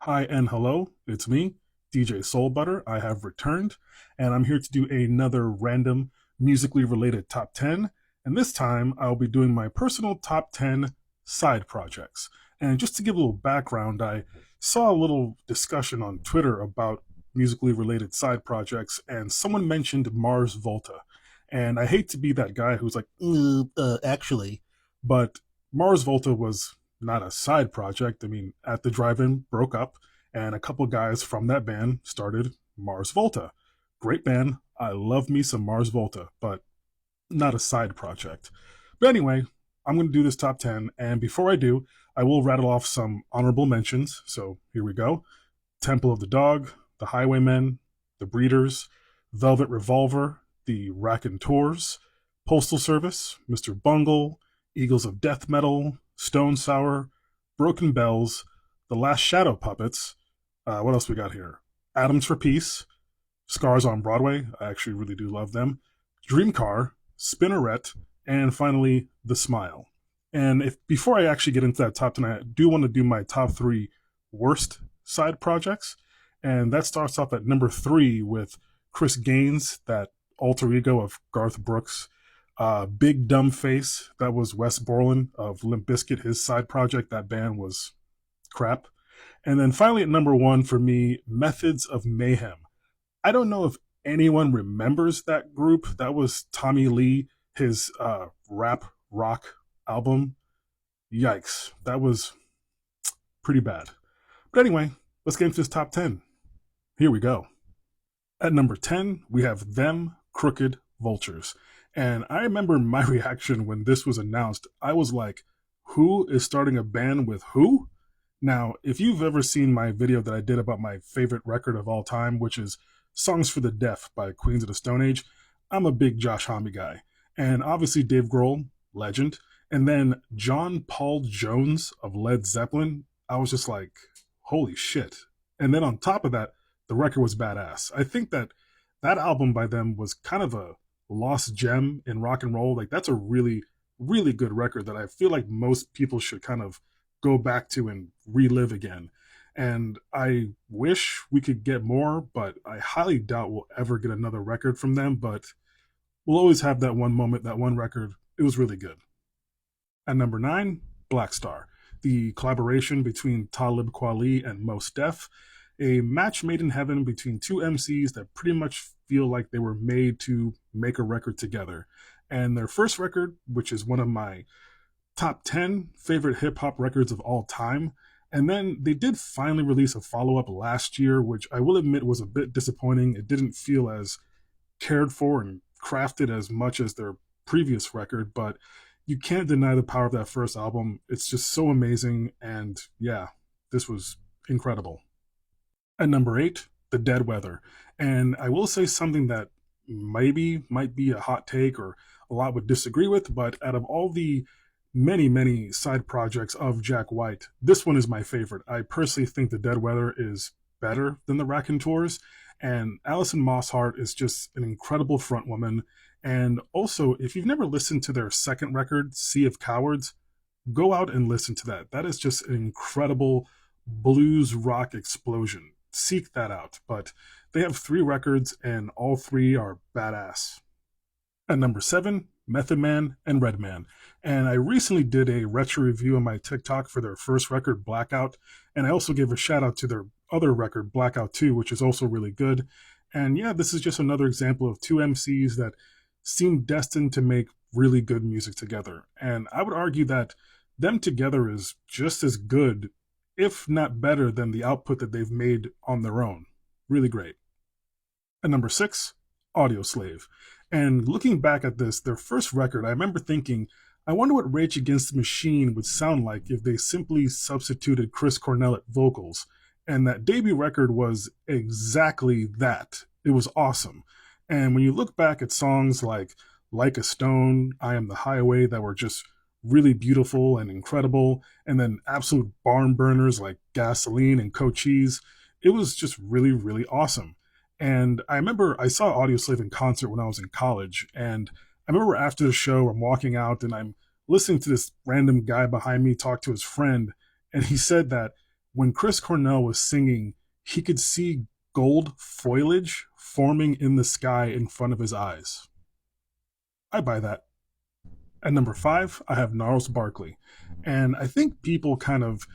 Hi and hello, it's me, DJSoulbutter. I have returned, and I'm here to do another random musically related top 10. And this time I'll be doing my personal top 10 side projects. And just to give a little background, I saw a little discussion on Twitter about musically related side projects, and someone mentioned Mars Volta. And I hate to be that guy who's like, actually, but Mars Volta was not a side project. I mean, at the drive-in broke up, and a couple guys from that band started Mars Volta. Great band. I love me some Mars Volta, but not a side project. But anyway, I'm going to do this top 10, and before I do, I will rattle off some honorable mentions. So here we go: Temple of the Dog, The Highwaymen, The Breeders, Velvet Revolver, The Raconteurs, Postal Service, Mr. Bungle, Eagles of Death Metal, Stone Sour, Broken Bells, The Last Shadow Puppets. What else we got here? Atoms for Peace, Scars on Broadway. I actually really do love them. Dream Car, Spinneret, and finally The Smile. And if before I actually get into that top 10, I do want to do my top three worst side projects. And that starts off at number 3 with Chris Gaines, that alter ego of Garth Brooks. Big Dumb Face, that was Wes Borland of Limp Bizkit, his side project. That band was crap. And then finally at number 1 for me, Methods of Mayhem. I don't know if anyone remembers that group. That was Tommy Lee, his rap rock album. Yikes, that was pretty bad. But anyway, let's get into this top 10. Here we go. At number 10, we have Them Crooked Vultures. And I remember my reaction when this was announced. I was like, who is starting a band with who? Now, if you've ever seen my video that I did about my favorite record of all time, which is Songs for the Deaf by Queens of the Stone Age, I'm a big Josh Homme guy. And obviously Dave Grohl, legend. And then John Paul Jones of Led Zeppelin. I was just like, holy shit. And then on top of that, the record was badass. I think that album by them was kind of a lost gem in rock and roll. Like, that's a really, really good record that I feel like most people should kind of go back to and relive again. And I wish we could get more, but I highly doubt we'll ever get another record from them. But we'll always have that one moment, that one record. It was really good. At number 9, Black Star, the collaboration between Talib Kweli and Mos Def, a match made in heaven between two MCs that pretty much feel like they were made to make a record together. And their first record, which is one of my top 10 favorite hip hop records of all time. And then they did finally release a follow-up last year, which I will admit was a bit disappointing. It didn't feel as cared for and crafted as much as their previous record, but you can't deny the power of that first album. It's just so amazing. And yeah, this was incredible. At number 8, The Dead Weather. And I will say something that maybe might be a hot take or a lot would disagree with, but out of all the many, many side projects of Jack White, this one is my favorite. I personally think The Dead Weather is better than the Raconteurs, and Alison Mosshart is just an incredible frontwoman. And also, if you've never listened to their second record, Sea of Cowards, go out and listen to that. That is just an incredible blues rock explosion. Seek that out. But they have 3 records, and all 3 are badass. At number 7, Method Man and Redman. And I recently did a retro review on my TikTok for their first record, Blackout. And I also gave a shout out to their other record, Blackout 2, which is also really good. And yeah, this is just another example of 2 MCs that seem destined to make really good music together. And I would argue that them together is just as good, if not better, than the output that they've made on their own. Really great. At number 6, Audioslave. And looking back at this, their first record, I remember thinking, I wonder what Rage Against the Machine would sound like if they simply substituted Chris Cornell at vocals. And that debut record was exactly that. It was awesome. And when you look back at songs like a Stone, I Am the Highway, that were just really beautiful and incredible, and then absolute barn burners like Gasoline and Cochise, it was just really, really awesome. And I remember I saw Audioslave in concert when I was in college, and I remember after the show, I'm walking out and I'm listening to this random guy behind me talk to his friend, and he said that when Chris Cornell was singing, he could see gold foliage forming in the sky in front of his eyes. I buy that. At number 5, I have Gnarls Barkley. And I think people kind of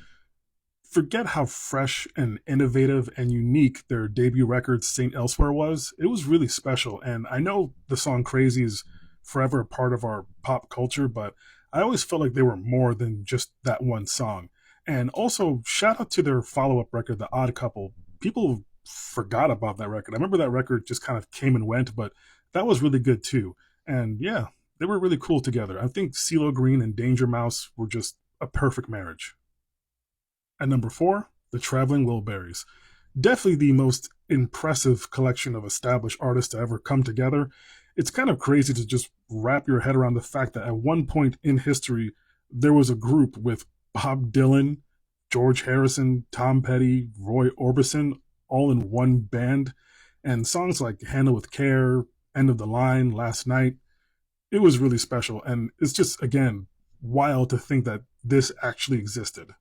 forget how fresh and innovative and unique their debut record, Saint Elsewhere, was. It was really special. And I know the song Crazy is forever a part of our pop culture, but I always felt like they were more than just that one song. And also, shout out to their follow up record, The Odd Couple. People forgot about that record. I remember that record just kind of came and went, but that was really good too. And yeah, they were really cool together. I think CeeLo Green and Danger Mouse were just a perfect marriage. At number 4, the Traveling Wilburys. Definitely the most impressive collection of established artists to ever come together. It's kind of crazy to just wrap your head around the fact that at one point in history, there was a group with Bob Dylan, George Harrison, Tom Petty, Roy Orbison, all in one band, and songs like Handle with Care, End of the Line, Last Night. It was really special, and it's just, again, wild to think that this actually existed.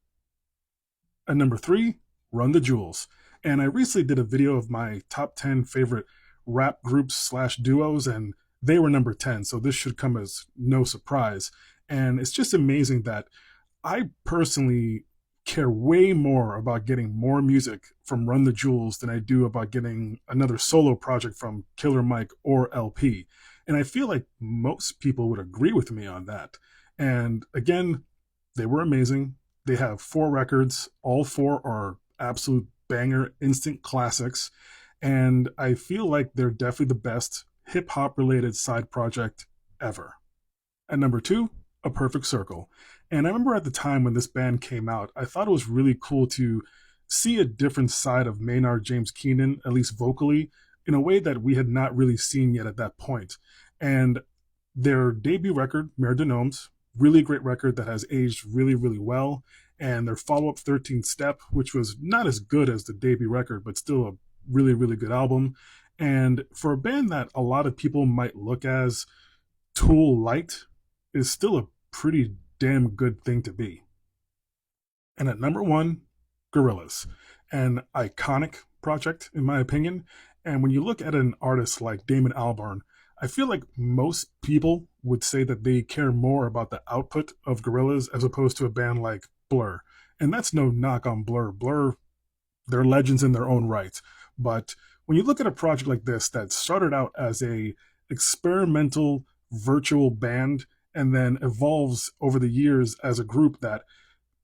At number 3, Run the Jewels. And I recently did a video of my top 10 favorite rap groups / duos, and they were number 10, so this should come as no surprise. And it's just amazing that I personally care way more about getting more music from Run the Jewels than I do about getting another solo project from Killer Mike or LP. And I feel like most people would agree with me on that. And again, they were amazing. They have 4 records. All 4 are absolute banger, instant classics. And I feel like they're definitely the best hip-hop related side project ever. At number 2, A Perfect Circle. And I remember at the time when this band came out, I thought it was really cool to see a different side of Maynard James Keenan, at least vocally, in a way that we had not really seen yet at that point. And their debut record, Mare de Gnomes, really great record that has aged really, really well. And their follow-up 13th Step, which was not as good as the debut record, but still a really, really good album. And for a band that a lot of people might look as Tool light, is still a pretty damn good thing to be. And at number 1, Gorillaz, an iconic project in my opinion. And when you look at an artist like Damon Albarn, I feel like most people would say that they care more about the output of Gorillaz as opposed to a band like Blur. And that's no knock on Blur. Blur, they're legends in their own right. But when you look at a project like this that started out as a experimental virtual band and then evolves over the years as a group that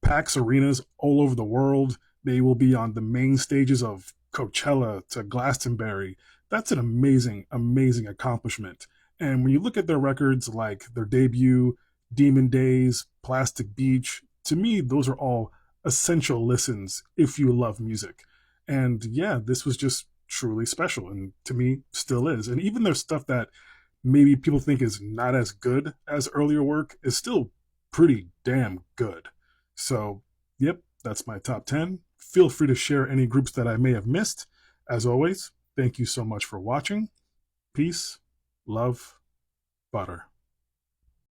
packs arenas all over the world, they will be on the main stages of Coachella to Glastonbury. That's an amazing, amazing accomplishment. And when you look at their records like their debut, Demon Days, Plastic Beach, to me, those are all essential listens if you love music. And yeah, this was just truly special, and to me, still is. And even their stuff that maybe people think is not as good as earlier work is still pretty damn good. So, yep, that's my top 10. Feel free to share any groups that I may have missed. As always, thank you so much for watching. Peace, love, butter.